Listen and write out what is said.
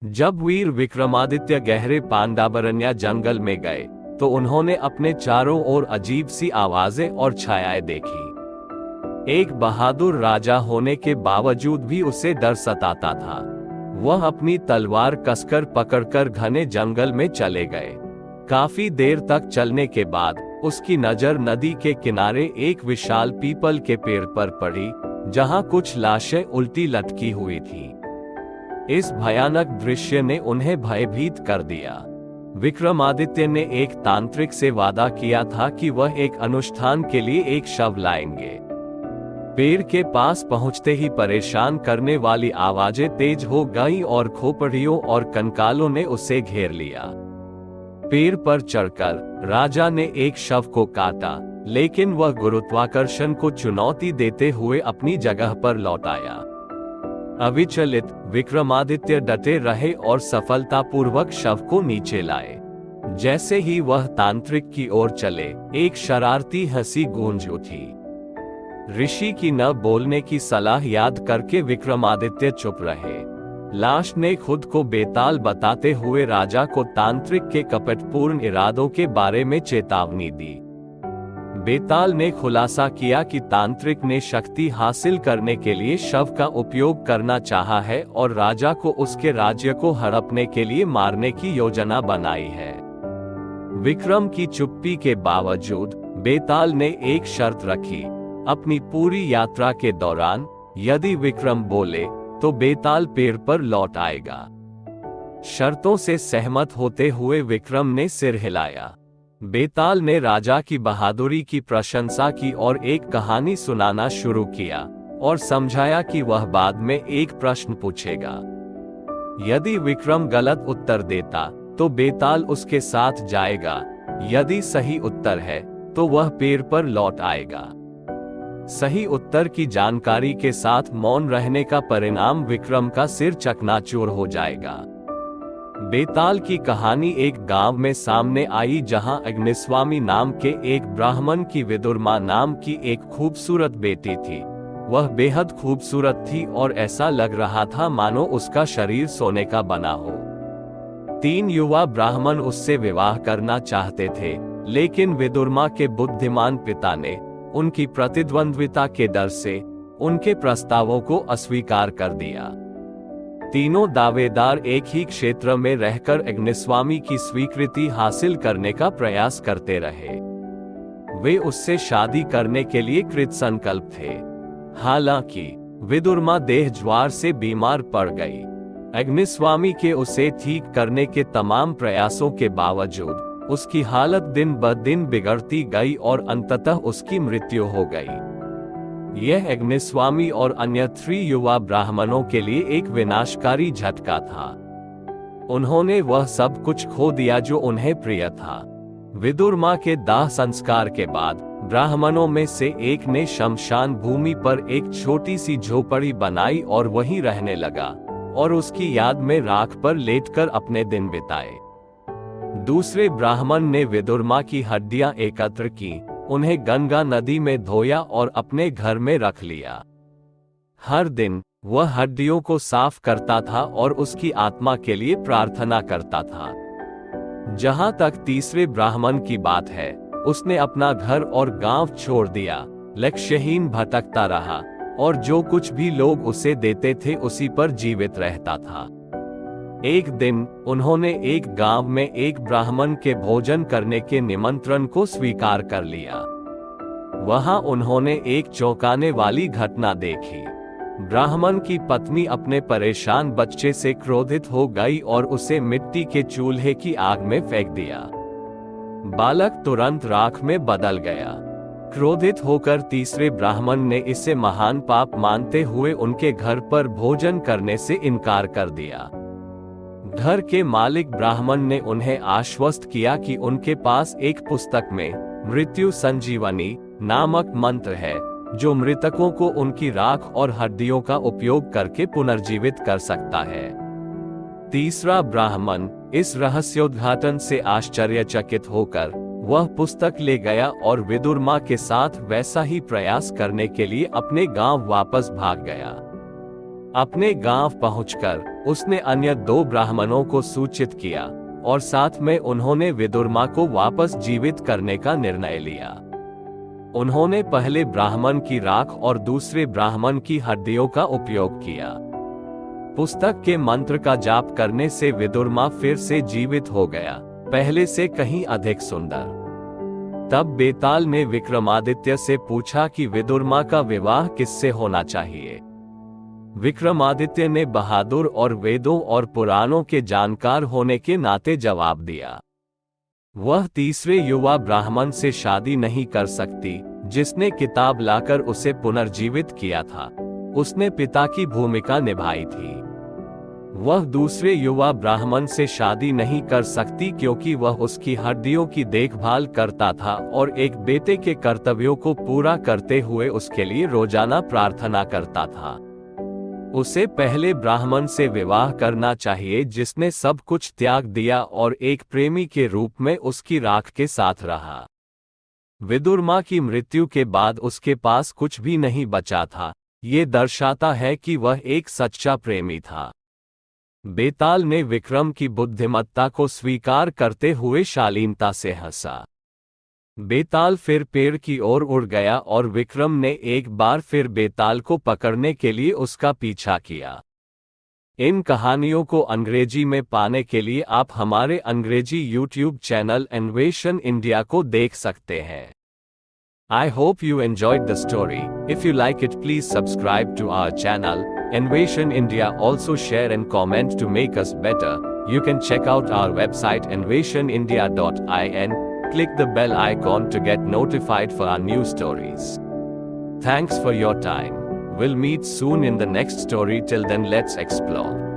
जब वीर विक्रमादित्य गहरे पांडाबरण्य जंगल में गए तो उन्होंने अपने चारों ओर अजीब सी आवाजें और छायाएं देखी। एक बहादुर राजा होने के बावजूद भी उसे डर सताता था। वह अपनी तलवार कसकर पकड़कर घने जंगल में चले गए। काफी देर तक चलने के बाद उसकी नजर नदी के किनारे एक विशाल पीपल के पेड़ पर पड़ी, जहां कुछ लाशें उल्टी लटकी हुई थीं। इस भयानक दृश्य ने उन्हें भयभीत कर दिया। विक्रमादित्य ने एक तांत्रिक से वादा किया था कि वह एक अनुष्ठान के लिए एक शव लाएंगे। पेड़ के पास पहुंचते ही परेशान करने वाली आवाजें तेज हो गईं और खोपड़ियों और कंकालों ने उसे घेर लिया। पेड़ पर चढ़कर राजा ने एक शव को काटा, लेकिन वह गुरुत्वाकर्षण को चुनौती देते हुए अपनी जगह पर लौट आया। अविचलित विक्रमादित्य डटे रहे और सफलतापूर्वक शव को नीचे लाए। जैसे ही वह तांत्रिक की ओर चले, एक शरारती हंसी गूंज उठी। ऋषि की न बोलने की सलाह याद करके विक्रमादित्य चुप रहे। लाश ने खुद को बेताल बताते हुए राजा को तांत्रिक के कपटपूर्ण इरादों के बारे में चेतावनी दी। बेताल ने खुलासा किया कि तांत्रिक ने शक्ति हासिल करने के लिए शव का उपयोग करना चाहा है और राजा को उसके राज्य को हड़पने के लिए मारने की योजना बनाई है। विक्रम की चुप्पी के बावजूद बेताल ने एक शर्त रखी। अपनी पूरी यात्रा के दौरान यदि विक्रम बोले तो बेताल पेड़ पर लौट आएगा। शर्तों से सहमत होते हुए विक्रम ने सिर हिलाया। बेताल ने राजा की बहादुरी की प्रशंसा की और एक कहानी सुनाना शुरू किया और समझाया कि वह बाद में एक प्रश्न पूछेगा। यदि विक्रम गलत उत्तर देता तो बेताल उसके साथ जाएगा, यदि सही उत्तर है तो वह पेड़ पर लौट आएगा। सही उत्तर की जानकारी के साथ मौन रहने का परिणाम विक्रम का सिर चकनाचूर हो जाएगा। बेताल की कहानी एक गांव में सामने आई, जहां अग्निस्वामी नाम के एक ब्राह्मण की विदुरमा नाम की एक खूबसूरत बेटी थी। वह बेहद खूबसूरत थी और ऐसा लग रहा था मानो उसका शरीर सोने का बना हो। 3 युवा ब्राह्मण उससे विवाह करना चाहते थे, लेकिन विदुरमा के बुद्धिमान पिता ने उनकी प्रतिद्वंद्विता के डर से उनके प्रस्तावों को अस्वीकार कर दिया। तीनों दावेदार एक ही क्षेत्र में रहकर अग्निस्वामी की स्वीकृति हासिल करने का प्रयास करते रहे। वे उससे शादी करने के लिए कृत संकल्प थे। हालांकि विदुरमा देह ज्वार से बीमार पड़ गई। अग्निस्वामी के उसे ठीक करने के तमाम प्रयासों के बावजूद उसकी हालत दिन ब दिन बिगड़ती गई और अंततः उसकी मृत्यु हो गई। यह अग्निस्वामी और अन्य 3 युवा ब्राह्मणों के लिए एक विनाशकारी झटका था। उन्होंने वह सब कुछ खो दिया जो उन्हें प्रिय था। विदुरमा के दाह संस्कार के बाद ब्राह्मणों में से एक ने शमशान भूमि पर एक छोटी सी झोपड़ी बनाई और वहीं रहने लगा और उसकी याद में राख पर लेटकर अपने दिन बिताए। दूसरे ब्राह्मण ने विदुरमा की हड्डियां एकत्र की, उन्हें गंगा नदी में धोया और अपने घर में रख लिया। हर दिन वह हड्डियों को साफ करता था और उसकी आत्मा के लिए प्रार्थना करता था। जहां तक तीसरे ब्राह्मण की बात है, उसने अपना घर और गांव छोड़ दिया, लक्ष्यहीन भटकता रहा और जो कुछ भी लोग उसे देते थे उसी पर जीवित रहता था। एक दिन उन्होंने एक गांव में एक ब्राह्मण के भोजन करने के निमंत्रण को स्वीकार कर लिया। वहां उन्होंने एक चौंकाने वाली घटना देखी। ब्राह्मण की पत्नी अपने परेशान बच्चे से क्रोधित हो गई और उसे मिट्टी के चूल्हे की आग में फेंक दिया। बालक तुरंत राख में बदल गया। क्रोधित होकर तीसरे ब्राह्मण ने इसे महान पाप मानते हुए उनके घर पर भोजन करने से इनकार कर दिया। घर के मालिक ब्राह्मण ने उन्हें आश्वस्त किया कि उनके पास एक पुस्तक में मृत्यु संजीवनी नामक मंत्र है, जो मृतकों को उनकी राख और हड्डियों का उपयोग करके पुनर्जीवित कर सकता है। तीसरा ब्राह्मण इस रहस्योद्घाटन से आश्चर्यचकित होकर वह पुस्तक ले गया और विदुरमा के साथ वैसा ही प्रयास करने के लिए अपने गांव वापस भाग गया। अपने गांव पहुंचकर उसने अन्य 2 ब्राह्मणों को सूचित किया और साथ में उन्होंने विदुरमा को वापस जीवित करने का निर्णय लिया। उन्होंने पहले ब्राह्मण की राख और दूसरे ब्राह्मण की हड्डियों का उपयोग किया। पुस्तक के मंत्र का जाप करने से विदुरमा फिर से जीवित हो गया, पहले से कहीं अधिक सुंदर। तब बेताल ने विक्रमादित्य से पूछा कि विदुरमा का विवाह किससे होना चाहिए। विक्रमादित्य ने बहादुर और वेदों और पुराणों के जानकार होने के नाते जवाब दिया। वह तीसरे युवा ब्राह्मण से शादी नहीं कर सकती, जिसने किताब लाकर उसे पुनर्जीवित किया था। उसने पिता की भूमिका निभाई थी। वह दूसरे युवा ब्राह्मण से शादी नहीं कर सकती क्योंकि वह उसकी हड्डियों की देखभाल करता था और एक बेटे के कर्तव्यों को पूरा करते हुए उसके लिए रोजाना प्रार्थना करता था। उसे पहले ब्राह्मण से विवाह करना चाहिए जिसने सब कुछ त्याग दिया और एक प्रेमी के रूप में उसकी राख के साथ रहा। विदुरमा की मृत्यु के बाद उसके पास कुछ भी नहीं बचा था। ये दर्शाता है कि वह एक सच्चा प्रेमी था। बेताल ने विक्रम की बुद्धिमत्ता को स्वीकार करते हुए शालीनता से हंसा। बेताल फिर पेड़ की ओर उड़ गया और विक्रम ने एक बार फिर बेताल को पकड़ने के लिए उसका पीछा किया। इन कहानियों को अंग्रेजी में पाने के लिए आप हमारे अंग्रेजी यूट्यूब चैनल अन्वेषण इंडिया को देख सकते हैं। I hope you enjoyed the story. If you like it, please subscribe to our channel, अन्वेषण India. Also share and comment to make us better. You can check out our website anveshanindia.in. Click the bell icon to get notified for our new stories. Thanks for your time. We'll meet soon in the next story. Till then, let's explore.